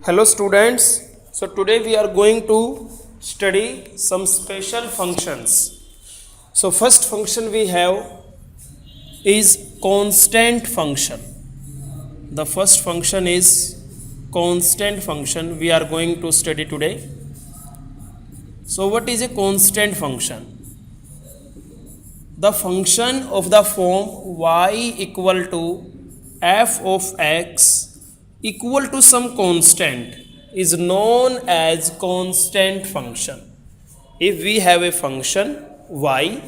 Hello students, so today we are going to study some special functions. So first function we have is constant function. The first function is constant function we are going to study today. So what is a constant function? The function of the form y equal to f of x equal to some constant is known as constant function. If we have a function y,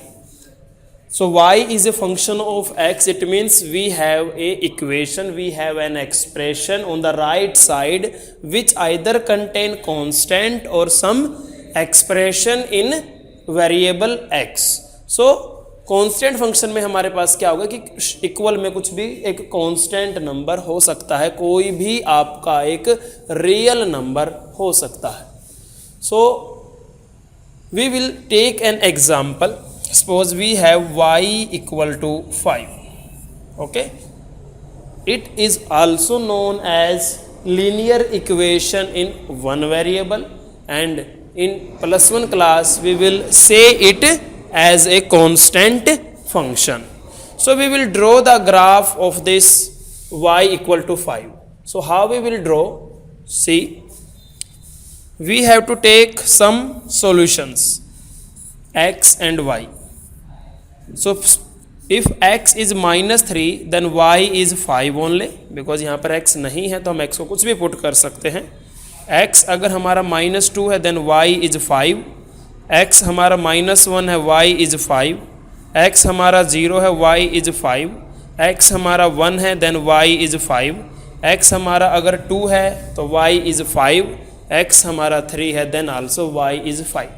so y is a function of x, it means we have a equation, we have an expression on the right side which either contain constant or some expression in variable x. So constant function में हमारे पास क्या होगा कि equal में कुछ भी एक constant number हो सकता है, कोई भी आपका एक रियल नंबर हो सकता है. So we will take an example. Suppose we have y equal to 5. Okay, it is also known as linear equation in one variable and in +1 class we will say it as a constant function. So we will draw the graph of this y equal to 5. So how we will draw? See, we have to take some solutions x and y. So if x is -3 then y is 5 only, because यहाँ पर x नहीं है तो हम x को कुछ भी put कर सकते हैं. x अगर हमारा -2 है then y is 5. x हमारा -1 है y इज 5. x हमारा 0 है y इज 5. x हमारा 1 है देन y इज 5. x हमारा अगर 2 है तो y इज 5. x हमारा 3 है then also y is 5.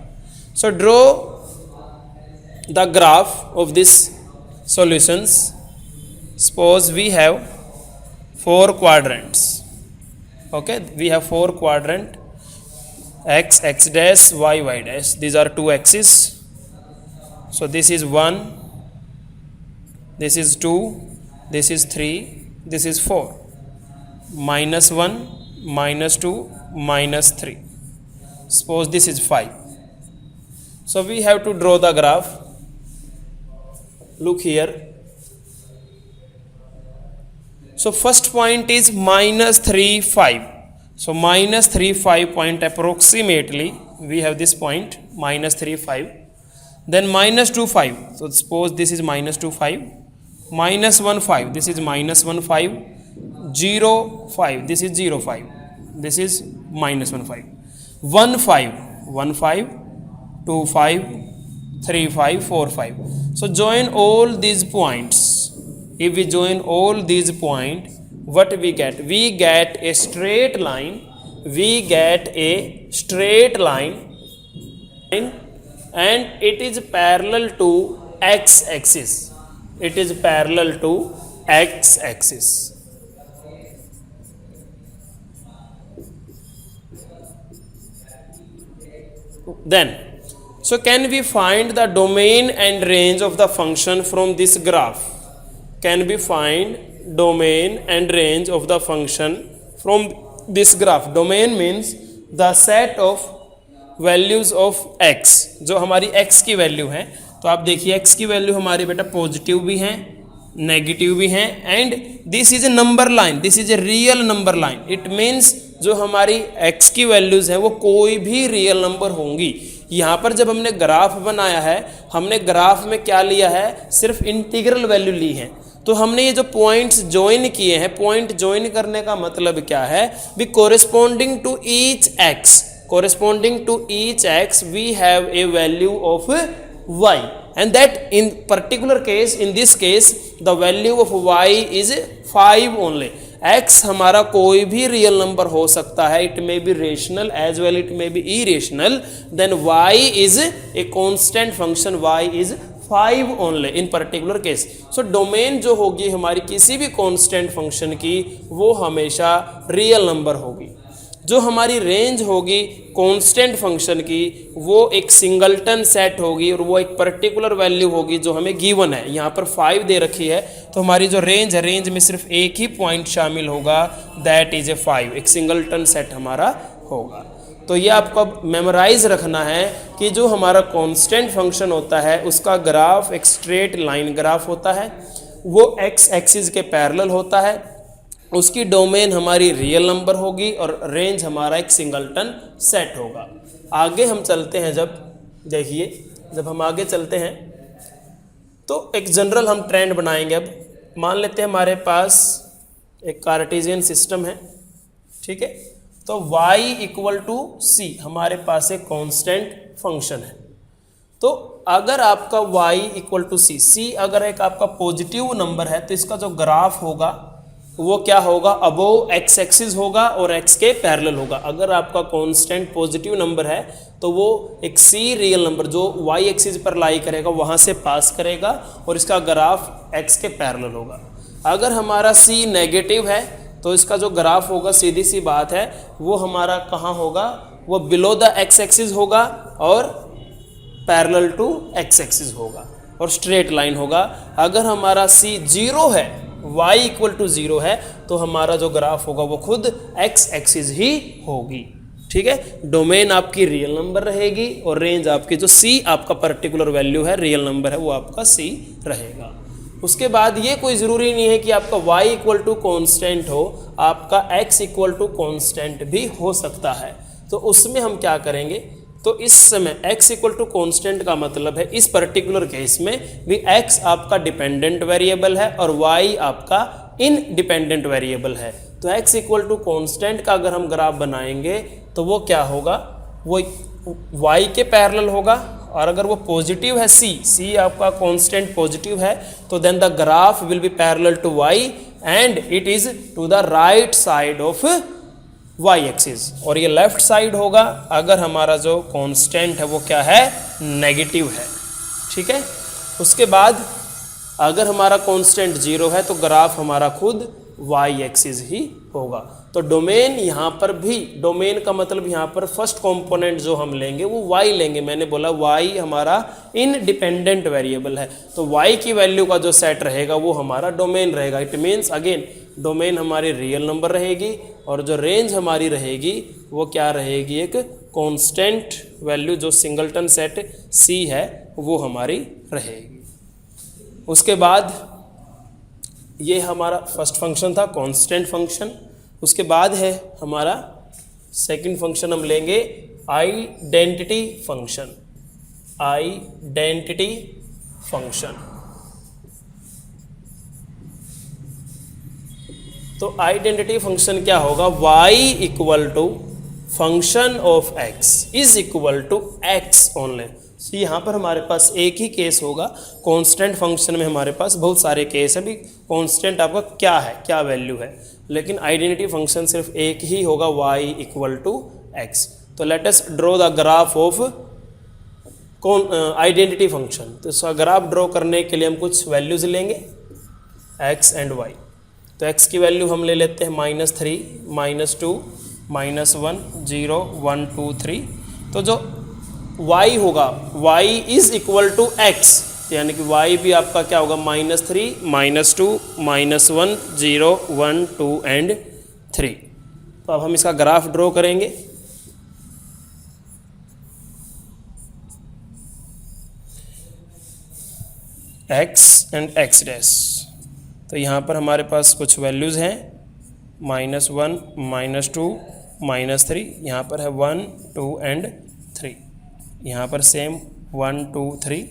So draw the graph of this solutions. Suppose we have 4 quadrants. Okay, we have 4 quadrant. X, x dash, y, y dash. These are 2 axes. So this is 1, this is 2, this is 3, this is 4. -1, -2, -3. Suppose this is 5. So we have to draw the graph. Look here. So first point is -3, 5. So -3, 5 point approximately we have this point -3, 5. Then -2, 5. So suppose this is -2, 5. -1, 5. This is -1, 5. 0, 5. This is 0, 5. This is -1, 5. 1, 5. 1, 5. 2, 5. 3, 5. 4, 5. So join all these points. If we join all these points, what we get? We get a straight line. We get a straight line and it is parallel to x axis. It is parallel to x axis. Then, so can we find the domain and range of the function from this graph? Can we find domain and range of the function from this graph? Domain means the set of values of x. जो हमारी x की value है, तो आप देखिए x की value हमारी बेटा पॉजिटिव भी है, नेगेटिव भी है, and this is a number line, this is a real number line. It means जो हमारी x की वैल्यूज है वो कोई भी रियल नंबर होंगी. यहाँ पर जब हमने ग्राफ बनाया है, हमने ग्राफ में क्या लिया है? सिर्फ इंटीग्रल वैल्यू ली है. तो हमने ये जो पॉइंट्स ज्वाइन किए हैं, पॉइंट ज्वाइन करने का मतलब क्या है? We corresponding to each x, corresponding to each x we have a value of y, and that in particular case, in this case the value of y is 5 only. x हमारा कोई भी real number हो सकता है. It may be rational as well it may be irrational. Then y is a constant function, y is 5 only in particular case. So domain जो होगी हमारी किसी भी कांस्टेंट फंक्शन की वो हमेशा रियल नंबर होगी. जो हमारी रेंज होगी कांस्टेंट फंक्शन की वो एक सिंगलटन सेट होगी और वो एक पर्टिकुलर वैल्यू होगी जो हमें गिवन है। यहाँ पर 5 दे रखी है, तो हमारी जो रेंज है, रेंज में सिर्फ एक ही पॉइंट शामिल होगा, दैट इज ए 5, एक सिंगलटन सेट हमारा होगा। तो ये आपको अब मेमोराइज रखना है कि जो हमारा कांस्टेंट फंक्शन होता है उसका ग्राफ एक स्ट्रेट लाइन ग्राफ होता है, वो एक्स एक्सिस के पैरेलल होता है, उसकी डोमेन हमारी रियल नंबर होगी और रेंज हमारा एक सिंगलटन सेट होगा। आगे हम चलते हैं, जब देखिए जब हम आगे चलते हैं तो एक जनरल हम ट्रेंड बनाएंगे। अब मान लेते हैं हमारे पास एक कार्टेशियन सिस्टम है, ठीक है, तो y इक्वल टू c हमारे पास एक कांस्टेंट फंक्शन है। तो अगर आपका y इक्वल टू c अगर एक आपका पॉजिटिव नंबर है तो इसका जो ग्राफ होगा वो क्या होगा, अबोव एक्स एक्सिस होगा और x के पैरेलल होगा। अगर आपका कांस्टेंट पॉजिटिव नंबर है तो वो एक c रियल नंबर जो y एक्सिस पर लाई करेगा वहाँ से पास करेगा और इसका ग्राफ x के पैरेलल होगा। अगर हमारा c नेगेटिव है तो इसका जो ग्राफ होगा, सीधी सी बात है, वो हमारा कहाँ होगा, वो बिलो द एक्स एक्सिस होगा और पैरेलल टू एक्स एक्सिस होगा और स्ट्रेट लाइन होगा। अगर हमारा c 0 है, y इक्वल टू 0 है, तो हमारा जो ग्राफ होगा वो खुद x एक्सिस ही होगी, ठीक है। डोमेन आपकी रियल नंबर रहेगी और रेंज आपकी जो c आपका पर्टिकुलर वैल्यू है, रियल नंबर है, वो आपका c रहेगा। उसके बाद ये कोई ज़रूरी नहीं है कि आपका y इक्वल टू कॉन्स्टेंट हो, आपका x इक्वल टू कॉन्स्टेंट भी हो सकता है। तो उसमें हम क्या करेंगे, तो इस समय x इक्वल टू कॉन्स्टेंट का मतलब है इस पर्टिकुलर केस में भी x आपका डिपेंडेंट वेरिएबल है और y आपका इनडिपेंडेंट वेरिएबल है। तो x इक्वल टू कॉन्स्टेंट का अगर हम ग्राफ बनाएंगे तो वो क्या होगा, वो y के पैरेलल होगा, और अगर वो पॉजिटिव है c आपका कांस्टेंट पॉजिटिव है तो then the graph will be parallel to y and it is to the right side of y axis, और ये लेफ्ट साइड होगा अगर हमारा जो कांस्टेंट है वो क्या है, नेगेटिव है, ठीक है। उसके बाद अगर हमारा कांस्टेंट 0 है तो ग्राफ हमारा खुद y एक्सिस ही होगा। तो डोमेन यहाँ पर भी, डोमेन का मतलब यहाँ पर फर्स्ट कंपोनेंट जो हम लेंगे वो y लेंगे। मैंने बोला y हमारा इनडिपेंडेंट वेरिएबल है, तो y की वैल्यू का जो सेट रहेगा वो हमारा डोमेन रहेगा। इट मीन्स अगेन डोमेन हमारी रियल नंबर रहेगी और जो रेंज हमारी रहेगी वो क्या रहेगी, एक कांस्टेंट वैल्यू जो सिंगलटन सेट c है वो हमारी रहेगी। उसके बाद ये हमारा फर्स्ट फंक्शन था, कांस्टेंट फंक्शन। उसके बाद है हमारा सेकंड फंक्शन, हम लेंगे आइडेंटिटी फंक्शन। आइडेंटिटी फंक्शन, तो आइडेंटिटी फंक्शन क्या होगा, y equal to function of x is equal to x only. तो यहाँ पर हमारे पास एक ही केस होगा, कांस्टेंट फंक्शन में हमारे पास बहुत सारे केस है, भी कांस्टेंट आपका क्या है, क्या वैल्यू है, लेकिन आइडेंटिटी फंक्शन सिर्फ एक ही होगा, y इक्वल टू x। तो let us draw the graph of identity function. तो इसका ग्राफ ड्रॉ करने के लिए हम कुछ वैल्यूज लेंगे x एंड y। तो x की वैल्यू हम ले लेते हैं -3, -2, -1, 0, 1, 2, 3। तो जो y होगा, y is equal to x, यानी कि y भी आपका क्या होगा, -3, -2, -1, 0, 1, 2 एंड 3। तो अब हम इसका ग्राफ ड्रॉ करेंगे। x एंड x डैश, तो यहाँ पर हमारे पास कुछ वैल्यूज़ हैं, -1, -2, -3, यहाँ पर है 1, 2 एंड 3, यहाँ पर सेम 1, 2, 3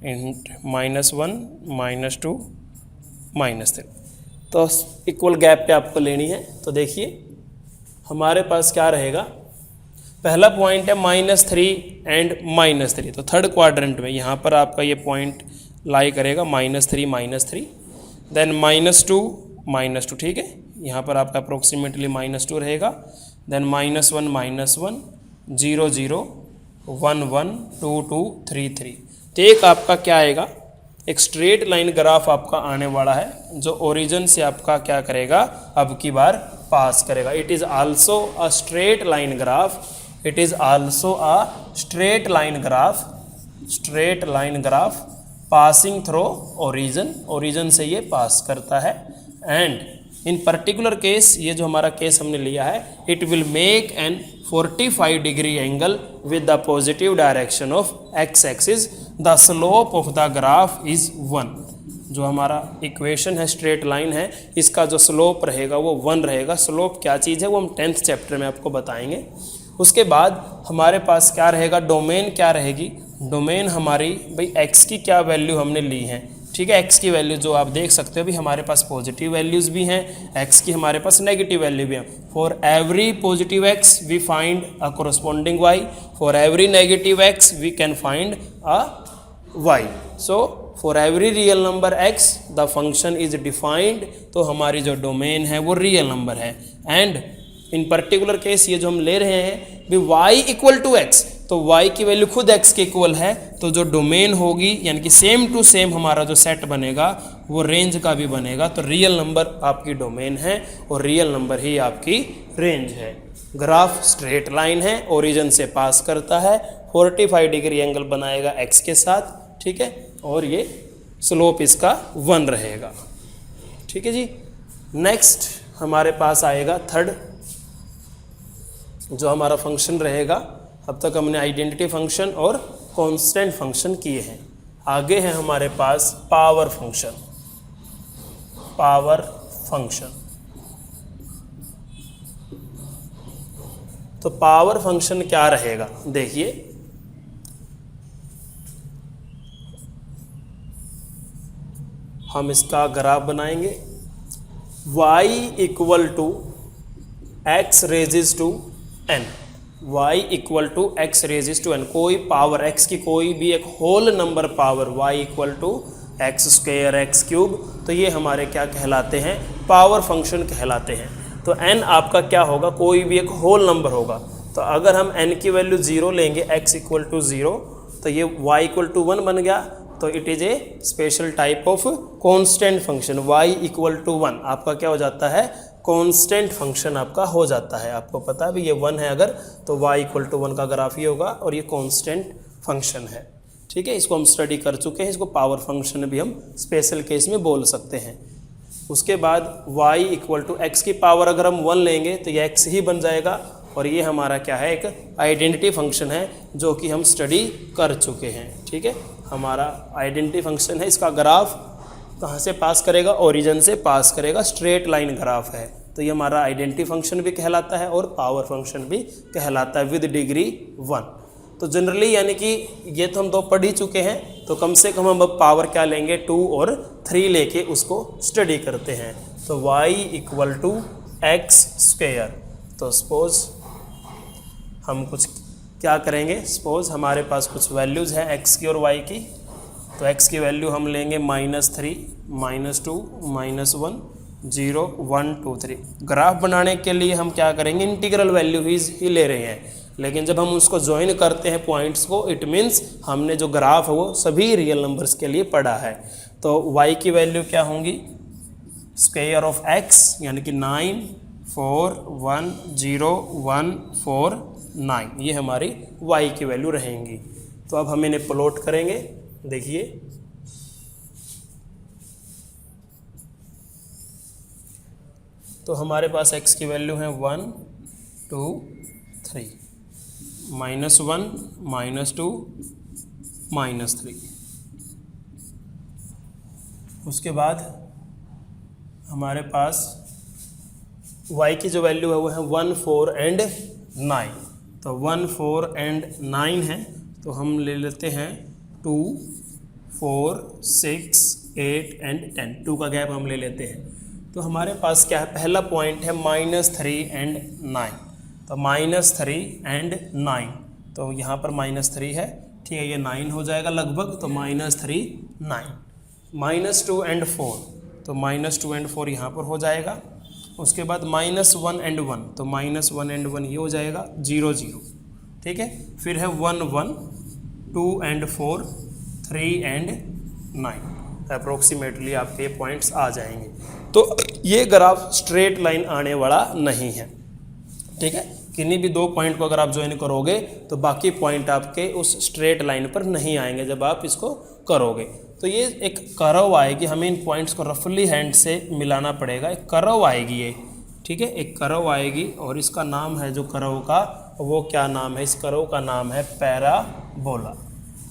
एंड -1, -2, -3। तो इक्वल गैप पे आपको लेनी है। तो देखिए हमारे पास क्या रहेगा, पहला पॉइंट है -3 एंड -3, तो थर्ड क्वाड्रेंट में यहाँ पर आपका ये पॉइंट लाई करेगा -3, -3, देन -2, -2, ठीक है, यहाँ पर आपका अप्रोक्सीमेटली -2 रहेगा, देन -1, -1, 0, 0, 1, 1, 2, 2, 3, 3। तो एक आपका क्या आएगा, एक स्ट्रेट लाइन ग्राफ आपका आने वाला है जो ओरिजिन से आपका क्या करेगा, अब की बार पास करेगा। It is also a straight line graph, it is also a straight line graph passing through origin, origin से ये पास करता है। एंड इन पर्टिकुलर केस, ये जो हमारा केस हमने लिया है, it will make an 45 degree angle with the positive direction of x axis, the slope of the graph is 1। जो हमारा इक्वेशन है, स्ट्रेट लाइन है, इसका जो स्लोप रहेगा वो 1 रहेगा। स्लोप क्या चीज़ है वो हम 10th चैप्टर में आपको बताएंगे। उसके बाद हमारे पास क्या रहेगा, डोमेन क्या रहेगी, डोमेन हमारी भाई एक्स की क्या वैल्यू हमने ली है, ठीक है। एक्स की वैल्यू जो आप देख सकते हो भी हमारे पास पॉजिटिव वैल्यूज़ भी हैं, एक्स की हमारे पास नेगेटिव वैल्यू भी है। For every positive X we find a corresponding Y, for every negative X we can find a Y. So for every real number X the function is defined, तो हमारी जो domain है वो real number है। And in particular case ये जो हम ले रहे हैं भी y इक्वल टू एक्स, तो y की वैल्यू खुद x के इक्वल है, तो जो डोमेन होगी यानी कि सेम टू सेम हमारा जो सेट बनेगा वो रेंज का भी बनेगा। तो रियल नंबर आपकी डोमेन है और रियल नंबर ही आपकी रेंज है। ग्राफ स्ट्रेट लाइन है, ओरिजिन से पास करता है, 45 डिग्री एंगल बनाएगा x के साथ, ठीक है, और ये स्लोप इसका 1 रहेगा, ठीक है जी। नेक्स्ट हमारे पास आएगा थर्ड जो हमारा फंक्शन रहेगा। अब तक हमने आइडेंटिटी फंक्शन और कांस्टेंट फंक्शन किए हैं, आगे है हमारे पास पावर फंक्शन। पावर फंक्शन, तो पावर फंक्शन क्या रहेगा, देखिए हम इसका ग्राफ बनाएंगे। y equal to x raises to n, y equal to x raises to n, कोई पावर x की कोई भी एक whole number power y equal to x square x cube, तो ये हमारे क्या कहलाते हैं, पावर फंक्शन कहलाते हैं। तो n आपका क्या होगा, कोई भी एक होल नंबर होगा। तो अगर हम n की वैल्यू 0 लेंगे, x इक्वल टू 0, तो ये y इक्वल टू 1 बन गया। तो it is a special type of constant function. y equal to 1 आपका क्या हो जाता है, कांस्टेंट फंक्शन आपका हो जाता है। आपको पता है भी ये 1 है अगर, तो y इक्वल टू 1 का ग्राफ ही होगा और ये कांस्टेंट फंक्शन है, ठीक है। इसको हम स्टडी कर चुके हैं, इसको पावर फंक्शन भी हम स्पेशल केस में बोल सकते हैं। उसके बाद y इक्वल टू एक्स की पावर अगर हम 1 लेंगे तो ये x ही बन जाएगा, और ये हमारा क्या है, एक आइडेंटिटी फंक्शन है जो कि हम स्टडी कर चुके हैं, ठीक है। हमारा आइडेंटिटी फंक्शन है, इसका ग्राफ कहाँ से पास करेगा, ओरिजिन से पास करेगा, स्ट्रेट लाइन ग्राफ है। तो ये हमारा आइडेंटिटी फंक्शन भी कहलाता है और पावर फंक्शन भी कहलाता है विद डिग्री 1। तो जनरली यानी कि ये तो हम 2 पढ़ ही चुके हैं, तो कम से कम हम अब पावर क्या लेंगे, 2 और 3 लेके उसको स्टडी करते हैं। तो y equal to x square, तो सपोज हम कुछ क्या करेंगे, सपोज हमारे पास कुछ वैल्यूज़ हैं x की और y की, तो x की वैल्यू हम लेंगे -3, -2, -1, 0, 1, 2, 3। ग्राफ बनाने के लिए हम क्या करेंगे, इंटीग्रल वैल्यू ही ले रहे हैं, लेकिन जब हम उसको ज्वाइन करते हैं पॉइंट्स को, इट मीन्स हमने जो ग्राफ है वो सभी रियल नंबर्स के लिए पढ़ा है। तो y की वैल्यू क्या होंगी, स्क्वायर ऑफ x यानी कि 9, 4, 1, 0, 1, 4, 9, ये हमारी y की वैल्यू रहेंगी। तो अब हम इन्हें प्लॉट करेंगे, देखिए तो हमारे पास x की वैल्यू है 1, 2, 3, -1, -2, -3। उसके बाद हमारे पास y की जो वैल्यू है वो है 1, 4 एंड 9। तो 1, 4 एंड 9 है, तो हम ले लेते हैं 2, 4, 6, 8 एंड 10, 2 का गैप हम ले लेते हैं। तो हमारे पास क्या है, पहला पॉइंट है -3 एंड 9, तो -3 एंड 9, तो यहाँ पर -3 है, ठीक है, ये 9 हो जाएगा लगभग, तो -3, 9, -2 एंड 4, तो -2 एंड 4 यहाँ पर हो जाएगा। उसके बाद -1 एंड 1, तो -1 एंड 1 ये हो जाएगा 0, 0, ठीक है। फिर है 1, 1, 2 एंड 4, 3 एंड 9, अप्रोक्सीमेटली आपके पॉइंट्स आ जाएंगे। तो ये ग्राफ स्ट्रेट लाइन आने वाला नहीं है, ठीक है। किन्हीं भी 2 पॉइंट को अगर आप ज्वाइन करोगे तो बाकी पॉइंट आपके उस स्ट्रेट लाइन पर नहीं आएंगे जब आप इसको करोगे। तो ये एक कर्व आएगी, हमें इन पॉइंट्स को रफली हैंड से मिलाना पड़ेगा। एक कर्व आएगी ये, ठीक है, एक कर्व आएगी और इसका नाम है जो कर्व का, वो क्या नाम है, इस कर्व का नाम है पैराबोला।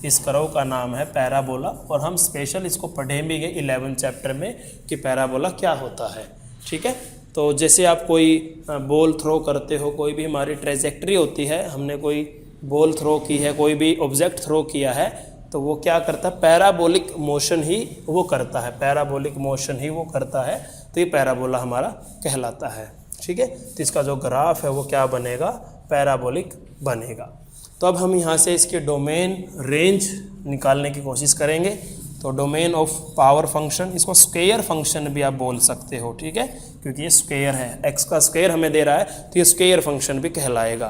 इस कर्व का नाम है पैराबोला और हम स्पेशल इसको पढ़ेंगे 11th चैप्टर में कि पैराबोला क्या होता है, ठीक है। तो जैसे आप कोई बॉल थ्रो करते हो, कोई भी हमारी ट्रेजेक्ट्री होती है, हमने कोई बॉल थ्रो की है, कोई भी ऑब्जेक्ट थ्रो किया है, तो वो क्या करता है, पैराबोलिक मोशन ही वो करता है, पैराबोलिक मोशन ही वो करता है। तो ये पैराबोला हमारा कहलाता है, ठीक है। तो इसका जो ग्राफ है वो क्या बनेगा, पैराबोलिक बनेगा। तो अब हम यहाँ से इसके डोमेन रेंज निकालने की कोशिश करेंगे। तो डोमेन ऑफ पावर फंक्शन, इसको स्क्वायर फंक्शन भी आप बोल सकते हो, ठीक है, क्योंकि ये स्क्वायर है, एक्स का स्क्वायर हमें दे रहा है तो ये स्क्वायर फंक्शन भी कहलाएगा।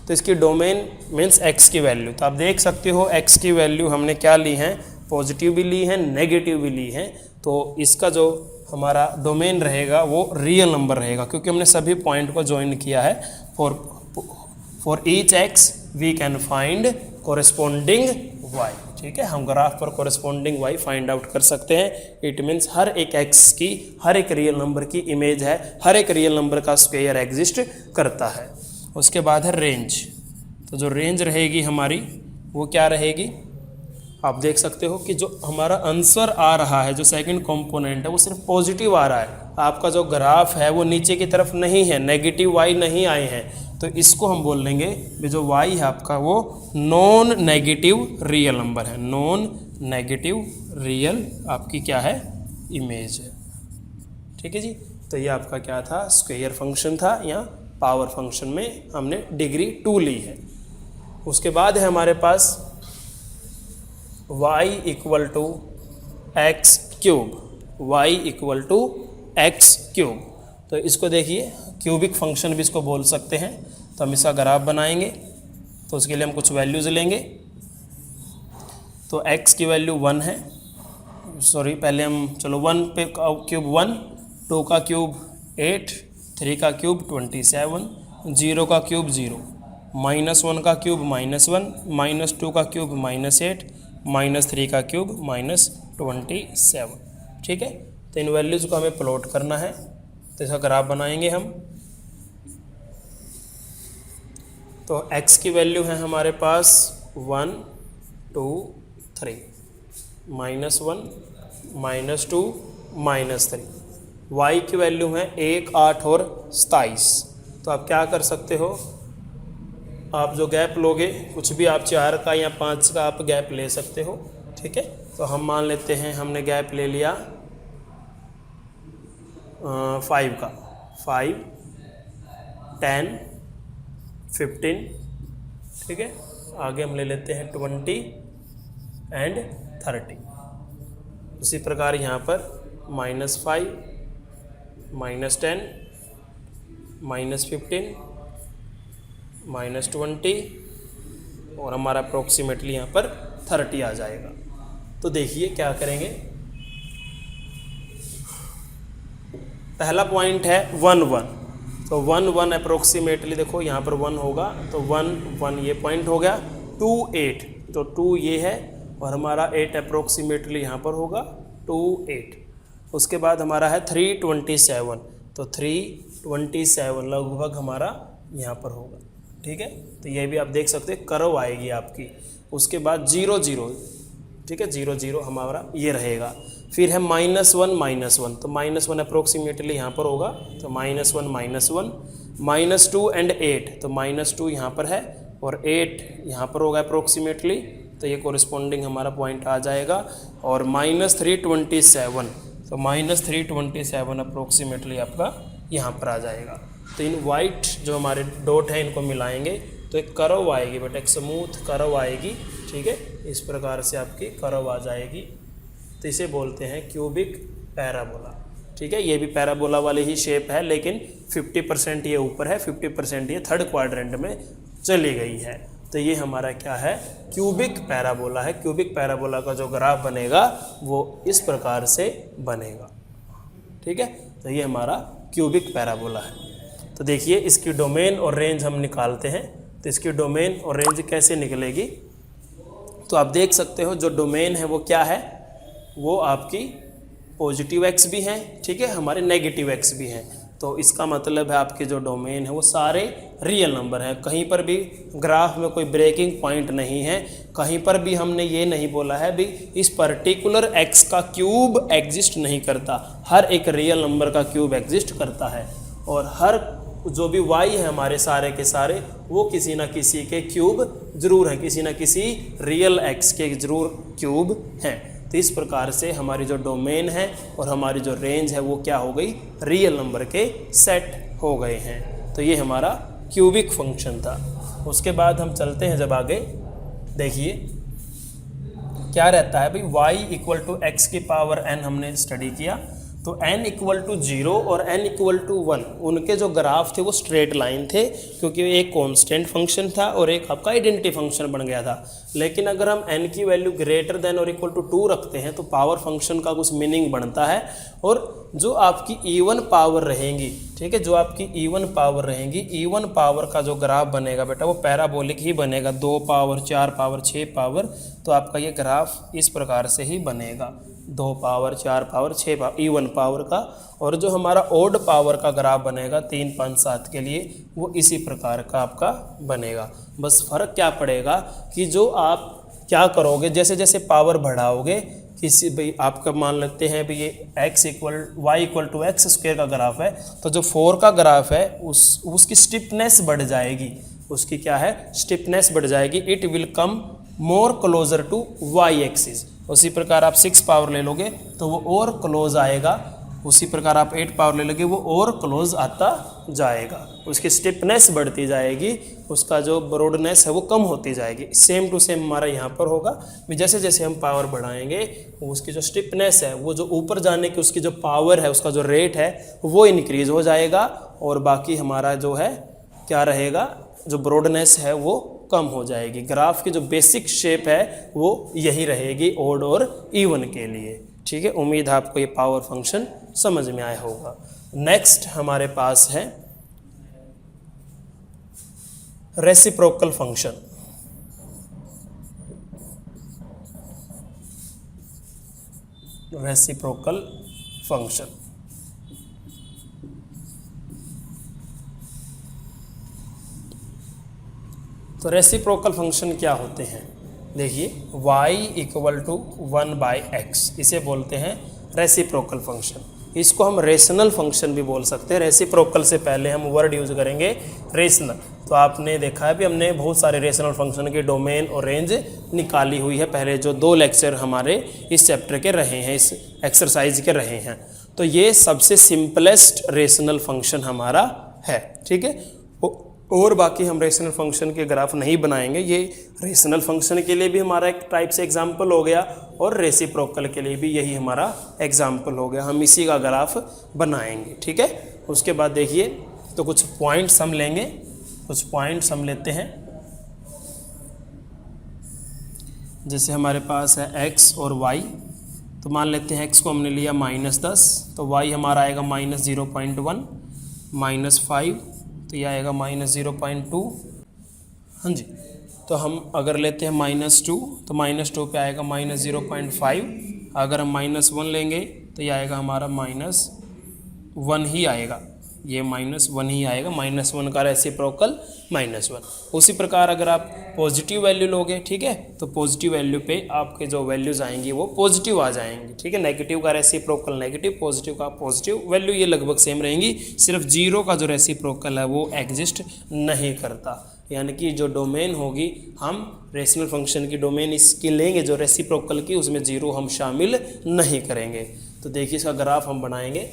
तो इसकी डोमेन मीन्स एक्स की वैल्यू, तो आप देख सकते हो एक्स की वैल्यू हमने क्या ली है, पॉजिटिव भी ली है, नेगेटिव भी ली है। तो इसका जो हमारा डोमेन रहेगा वो रियल नंबर रहेगा, क्योंकि हमने सभी पॉइंट को ज्वाइन किया है। For each x we can find corresponding Y, ठीक है, हम ग्राफ पर कोरेस्पोंडिंग वाई फाइंड आउट कर सकते हैं। इट मीन्स हर एक एक्स की, हर एक रियल नंबर की इमेज है, हर एक रियल नंबर का स्क्वायर एग्जिस्ट करता है। उसके बाद है रेंज। तो जो रेंज रहेगी हमारी वो क्या रहेगी, आप देख सकते हो कि जो हमारा आंसर आ रहा है, जो सेकंड कंपोनेंट है वो सिर्फ पॉजिटिव आ रहा है। आपका जो ग्राफ है वो नीचे की तरफ नहीं है, नेगेटिव वाई नहीं आए हैं, तो इसको हम बोल लेंगे कि जो वाई है आपका वो नॉन नेगेटिव रियल नंबर है, नॉन नेगेटिव रियल आपकी क्या है, इमेज है, ठीक है जी। तो ये आपका क्या था, स्क्वायर फंक्शन था, या पावर फंक्शन में हमने डिग्री 2 ली है। उसके बाद है हमारे पास y equal to X cube, Y equal to X cube. तो इसको देखिए क्यूबिक फंक्शन भी इसको बोल सकते हैं। तो हम इसका ग्राफ बनाएंगे, तो उसके लिए हम कुछ वैल्यूज़ लेंगे। तो x की वैल्यू 1 है, सॉरी पहले हम चलो 1 पे क्यूब 1, 2 का क्यूब 8, 3 का क्यूब 27, 0 का क्यूब 0, -1 का क्यूब -1, -2 का क्यूब -8, -3 का क्यूब -27, ठीक है। तो इन वैल्यूज़ को हमें प्लॉट करना है, तो इसका ग्राफ बनाएंगे हम। तो x की वैल्यू है हमारे पास 1, 2, 3, -1, -2, -3। y की वैल्यू है 1, 8 और 27। तो आप क्या कर सकते हो, आप जो गैप लोगे, कुछ भी आप 4 का या 5 का आप गैप ले सकते हो, ठीक है। तो हम मान लेते हैं हमने गैप ले लिया 5 का, 5, 10, 15, ठीक है। आगे हम ले लेते हैं 20 एंड 30। उसी प्रकार यहाँ पर -5, -10, -15, -20 और हमारा अप्रोक्सीमेटली यहाँ पर 30 आ जाएगा। तो देखिए क्या करेंगे, पहला पॉइंट है 1, 1। तो 1, 1 अप्रोक्सीमेटली देखो यहाँ पर 1 होगा, तो 1, 1 ये पॉइंट हो गया। 2, 8, तो 2 ये है और हमारा 8 अप्रोक्सीमेटली यहाँ पर होगा, 2, 8। उसके बाद हमारा है 327, तो 327 लगभग हमारा यहाँ पर होगा, ठीक है। तो ये भी आप देख सकते हैं कर्व आएगी आपकी। उसके बाद 0, 0, ठीक है, 0, 0 हमारा ये रहेगा। फिर है -1, -1, तो -1 अप्रोक्सीमेटली यहाँ पर होगा, तो -1, -1, -2 एंड 8, तो -2 यहाँ पर है और 8 यहाँ पर होगा अप्रोक्सीमेटली, तो ये कोरिस्पोंडिंग हमारा पॉइंट आ जाएगा। और -327, तो -327 अप्रोक्सीमेटली आपका यहाँ पर आ जाएगा। तो इन वाइट जो हमारे डॉट है इनको मिलाएंगे तो एक कर्व आएगी, बट एक स्मूथ कर्व आएगी, ठीक है। इस प्रकार से आपकी कर्व आ जाएगी, तो इसे बोलते हैं क्यूबिक पैराबोला, ठीक है। ये भी पैराबोला वाली ही शेप है, लेकिन 50% ये ऊपर है, 50% ये थर्ड क्वाड्रेंट में चली गई है। तो ये हमारा क्या है, क्यूबिक पैराबोला है। क्यूबिक पैराबोला का जो ग्राफ बनेगा वो इस प्रकार से बनेगा, ठीक है। तो ये हमारा क्यूबिक पैराबोला है। तो देखिए इसकी डोमेन और रेंज हम निकालते हैं। तो इसकी डोमेन और रेंज कैसे निकलेगी, तो आप देख सकते हो जो डोमेन है वो क्या है, वो आपकी पॉजिटिव एक्स भी हैं, ठीक है, हमारे नेगेटिव एक्स भी हैं। तो इसका मतलब है आपके जो डोमेन है वो सारे रियल नंबर हैं। कहीं पर भी ग्राफ में कोई ब्रेकिंग पॉइंट नहीं है, कहीं पर भी हमने ये नहीं बोला है भी इस पर्टिकुलर एक्स का क्यूब एग्जिस्ट नहीं करता। हर एक रियल नंबर का क्यूब एग्जिस्ट करता है और हर जो भी वाई है हमारे सारे के सारे वो किसी ना किसी के क्यूब जरूर हैं, किसी ना किसी रियल एक्स के जरूर क्यूब हैं। तो इस प्रकार से हमारी जो डोमेन है और हमारी जो रेंज है वो क्या हो गई, रियल नंबर के सेट हो गए हैं। तो ये हमारा क्यूबिक फंक्शन था। उसके बाद हम चलते हैं जब आगे, देखिए क्या रहता है भाई, y इक्वल टू एक्स की पावर n हमने स्टडी किया। तो n इक्वल टू 0 और n इक्वल टू 1 उनके जो ग्राफ थे वो स्ट्रेट लाइन थे, क्योंकि एक कांस्टेंट फंक्शन था और एक आपका आइडेंटिटी फंक्शन बन गया था। लेकिन अगर हम n की वैल्यू ग्रेटर देन और इक्वल टू 2 रखते हैं तो पावर फंक्शन का कुछ मीनिंग बनता है। और जो आपकी इवन पावर रहेंगी, ठीक है, जो आपकी इवन पावर रहेंगी, इवन पावर का जो ग्राफ बनेगा बेटा वो पैराबोलिक ही बनेगा, 2 पावर 4 पावर 6 पावर। तो आपका ये ग्राफ इस प्रकार से ही बनेगा, 2 power 4 power 6 power even power का। और जो हमारा ओड पावर का ग्राफ बनेगा 3 5 7 के लिए वो इसी प्रकार का आपका बनेगा। बस फ़र्क क्या पड़ेगा कि जो आप क्या करोगे, जैसे जैसे पावर बढ़ाओगे, किसी भाई आपका मान लेते हैं भाई ये y equal to x square का ग्राफ है, तो जो 4 का ग्राफ है उसकी स्टिफनेस बढ़ जाएगी, उसकी क्या है, स्टिफनेस बढ़ जाएगी। It will come more closer to y axis. उसी प्रकार आप 6 पावर ले लोगे तो वो और क्लोज आएगा, उसी प्रकार आप 8 पावर ले लोगे वो और क्लोज आता जाएगा, उसकी स्टिफनेस बढ़ती जाएगी, उसका जो ब्रॉडनेस है वो कम होती जाएगी। सेम टू सेम हमारा यहाँ पर होगा, जैसे जैसे हम पावर बढ़ाएंगे उसकी जो स्टिफनेस है वो जो ऊपर जाने की उसकी जो पावर है उसका जो रेट है वो इंक्रीज हो जाएगा, और बाकी हमारा जो है क्या रहेगा, जो ब्रॉडनेस है वो कम हो जाएगी। ग्राफ की जो बेसिक शेप है वो यही रहेगी ओड और इवन के लिए, ठीक है। उम्मीद है आपको ये पावर फंक्शन समझ में आया होगा। नेक्स्ट हमारे पास है रेसिप्रोकल फंक्शन। रेसिप्रोकल फंक्शन तो रेसिप्रोकल फंक्शन क्या होते हैं, देखिए y इक्वल टू 1/x इसे बोलते हैं रेसिप्रोकल फंक्शन। इसको हम रेशनल फंक्शन भी बोल सकते हैं। रेसिप्रोकल से पहले हम वर्ड यूज करेंगे रेशनल। तो आपने देखा है भी हमने बहुत सारे रेशनल फंक्शन के डोमेन और रेंज निकाली हुई है, पहले जो 2 लेक्चर हमारे इस चैप्टर के रहे हैं, इस एक्सरसाइज के रहे हैं। तो ये सबसे सिंपलेस्ट रेशनल फंक्शन हमारा है, ठीक है। और बाकी हम रेशनल फंक्शन के ग्राफ नहीं बनाएंगे, ये रेशनल फंक्शन के लिए भी हमारा एक टाइप से एग्जाम्पल हो गया और रेसिप्रोकल के लिए भी यही हमारा एग्जाम्पल हो गया, हम इसी का ग्राफ बनाएंगे, ठीक है। उसके बाद देखिए तो कुछ पॉइंट्स हम लेंगे, कुछ पॉइंट्स हम लेते हैं। जैसे हमारे पास है x और y, तो मान लेते हैं x को हमने लिया -10, तो y हमारा आएगा -0.1, -5 तो यह आएगा -0.2, हाँ जी। तो हम अगर लेते हैं -2 तो -2 पे आएगा -0.5। अगर हम -1 लेंगे तो यह आएगा हमारा -1 ही आएगा, ये -1 ही आएगा, -1 का रेसिप्रोकल -1। उसी प्रकार अगर आप पॉजिटिव वैल्यू लोगे, ठीक है, तो पॉजिटिव वैल्यू पे आपके जो वैल्यूज आएंगी वो पॉजिटिव आ जाएंगी, ठीक है। नेगेटिव का रेसिप्रोकल नेगेटिव, पॉजिटिव का पॉजिटिव, वैल्यू ये लगभग सेम रहेंगी। सिर्फ 0 का जो रेसिप्रोकल है वो एग्जिस्ट नहीं करता, यानी कि जो डोमेन होगी हम रेशनल फंक्शन की डोमेन इसकी लेंगे जो रेसिप्रोकल की, उसमें 0 हम शामिल नहीं करेंगे। तो देखिए इसका ग्राफ हम बनाएंगे।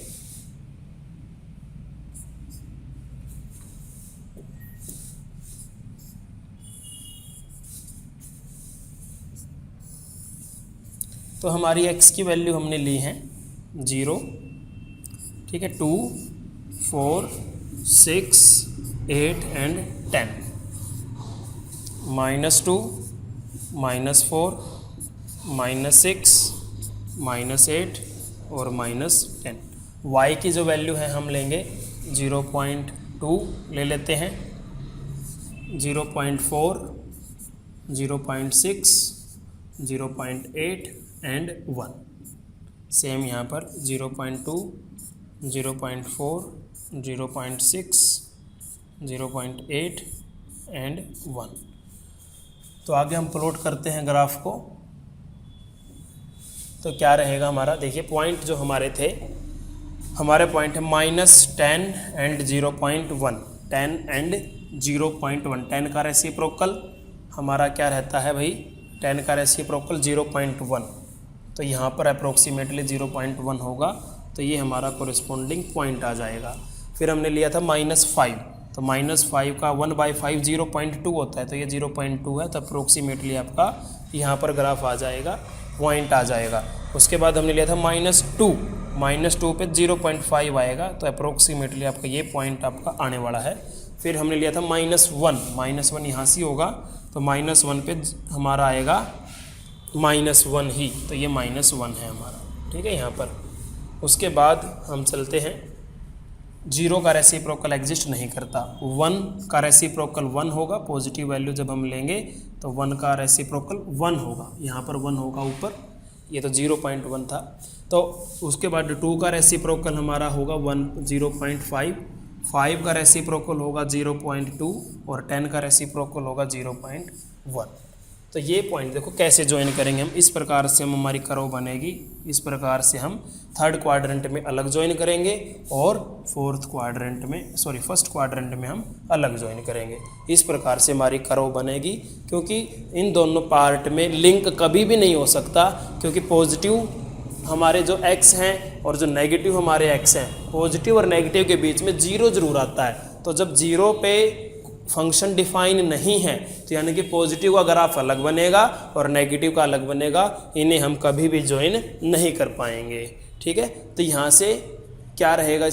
तो हमारी x की वैल्यू हमने ली है 0, ठीक है, 2, 4, 6, 8 एंड 10। -2, -4, -6, -8 और -10। y की जो वैल्यू है हम लेंगे 0.2 ले लेते हैं, 0.4, 0.6, 0.8 एंड 1। सेम यहाँ पर 0.2, 0.4, 0.6, 0.8 एंड 1। तो आगे हम प्लॉट करते हैं ग्राफ को। तो क्या रहेगा हमारा, देखिए पॉइंट जो हमारे थे, हमारे पॉइंट है -10 एंड 0.1, 10 एंड 0.1। 10 का रेसिप्रोकल हमारा क्या रहता है भाई, 10 का रेसिप्रोकल 0.1। तो यहाँ पर अप्रोक्सीमेटली 0.1 होगा, तो ये हमारा कोरिस्पोंडिंग पॉइंट आ जाएगा। फिर हमने लिया था -5, तो -5 का 1/5 0.2 होता है, तो ये 0.2 है, तो अप्रोक्सीमेटली आपका यहाँ पर ग्राफ आ जाएगा, पॉइंट आ जाएगा। उसके बाद हमने लिया था -2 पे 0.5 आएगा, तो अप्रोक्सीमेटली आपका ये पॉइंट आपका आने वाला है। फिर हमने लिया था -1 यहाँ से होगा, तो -1 पे हमारा आएगा -1 ही, तो ये -1 है हमारा, ठीक है यहाँ पर। उसके बाद हम चलते हैं, 0 का रेसिप्रोकल एग्जिस्ट नहीं करता, 1 का रेसिप्रोकल 1 होगा। पॉजिटिव वैल्यू जब हम लेंगे तो 1 का रेसिप्रोकल 1 होगा, यहाँ पर 1 होगा ऊपर, ये तो 0.1 था। तो उसके बाद 2 का रेसिप्रोकल हमारा होगा 0.5, 5 का रेसिप्रोकल होगा 0.2 और 10 का रेसिप्रोकल होगा 0.1। तो ये पॉइंट देखो कैसे ज्वाइन करेंगे हम, इस प्रकार से हम हमारी कर्व बनेगी, इस प्रकार से हम थर्ड क्वाड्रेंट में अलग ज्वाइन करेंगे और फर्स्ट क्वाड्रेंट में हम अलग ज्वाइन करेंगे। इस प्रकार से हमारी कर्व बनेगी, क्योंकि इन दोनों पार्ट में लिंक कभी भी नहीं हो सकता, क्योंकि पॉजिटिव हमारे जो x हैं और जो नेगेटिव हमारे x हैं, पॉजिटिव और नेगेटिव के बीच में 0 जरूर आता है। तो जब 0 पे फंक्शन डिफाइन नहीं है, तो यानी कि पॉजिटिव का ग्राफ अलग बनेगा और नेगेटिव का अलग बनेगा, इन्हें हम कभी भी ज्वाइन नहीं कर पाएंगे, ठीक है। तो यहाँ से क्या रहेगा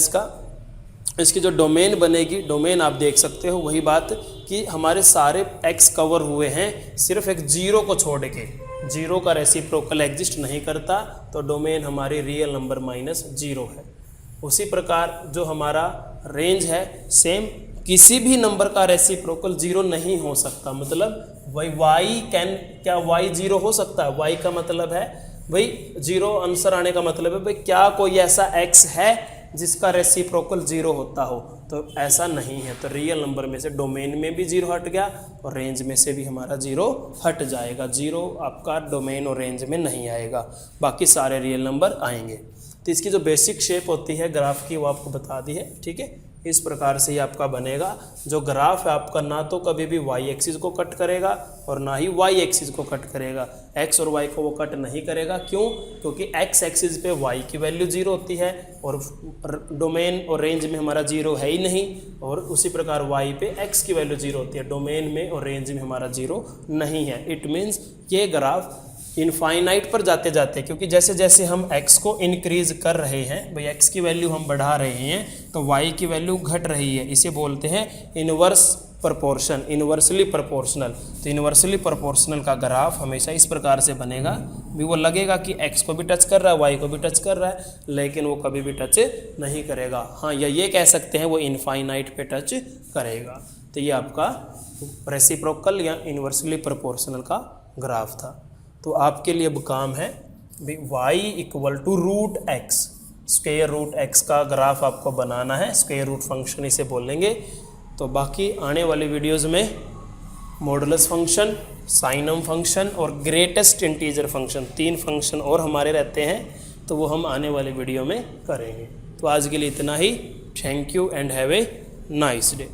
इसकी जो डोमेन बनेगी, डोमेन आप देख सकते हो, वही बात कि हमारे सारे x कवर हुए हैं, सिर्फ एक 0 को छोड़ के, 0 का रेसिप्रोकल एग्जिस्ट नहीं करता, तो डोमेन हमारी रियल नंबर -0 है। उसी प्रकार जो हमारा रेंज है, सेम किसी भी नंबर का रेसिप्रोकल 0 नहीं हो सकता। मतलब क्या y 0 हो सकता है? y का मतलब है भाई 0, आंसर आने का मतलब है भाई क्या कोई ऐसा x है जिसका रेसिप्रोकल 0 होता हो? तो ऐसा नहीं है। तो रियल नंबर में से डोमेन में भी 0 हट गया और रेंज में से भी हमारा 0 हट जाएगा। 0 आपका डोमेन और रेंज में नहीं आएगा, बाकी सारे रियल नंबर आएंगे। तो इसकी जो बेसिक शेप होती है ग्राफ की, वो आपको बता दी है, ठीक है। इस प्रकार से ही आपका बनेगा। जो ग्राफ है आपका ना तो कभी भी y एक्सिस को कट करेगा और ना ही y एक्सिस को कट करेगा, x और y को वो कट नहीं करेगा। क्यों? क्योंकि x एक्सिस पे y की वैल्यू 0 होती है और डोमेन और रेंज में हमारा 0 है ही नहीं, और उसी प्रकार y पे x की वैल्यू 0 होती है, डोमेन में और रेंज में हमारा 0 नहीं है। इट मीन्स ये ग्राफ इनफाइनाइट पर जाते जाते, क्योंकि जैसे जैसे हम x को इंक्रीज कर रहे हैं, भाई x की वैल्यू हम बढ़ा रहे हैं, तो y की वैल्यू घट रही है। इसे बोलते हैं इनवर्स प्रोपोर्शन, इनवर्सली प्रोपोर्शनल। तो इनवर्सली प्रोपोर्शनल का ग्राफ हमेशा इस प्रकार से बनेगा, भी वो लगेगा कि x को भी टच कर रहा है, y को भी टच कर रहा है, लेकिन वो कभी भी टच नहीं करेगा। हाँ, या ये कह सकते हैं वो इनफाइनाइट पे टच करेगा। तो ये आपका रेसिप्रोकल या इनवर्सली प्रोपोर्शनल का ग्राफ था। तो आपके लिए अब काम है y = √x, square root x का ग्राफ आपको बनाना है, स्क्वायर रूट फंक्शन इसे बोलेंगे। तो बाकी आने वाले वीडियोज़ में मॉडुलस फंक्शन, साइनम फंक्शन और ग्रेटेस्ट इंटीजर फंक्शन, 3 फंक्शन और हमारे रहते हैं, तो वो हम आने वाले वीडियो में करेंगे। तो आज के लिए इतना ही। Thank you and have a nice day.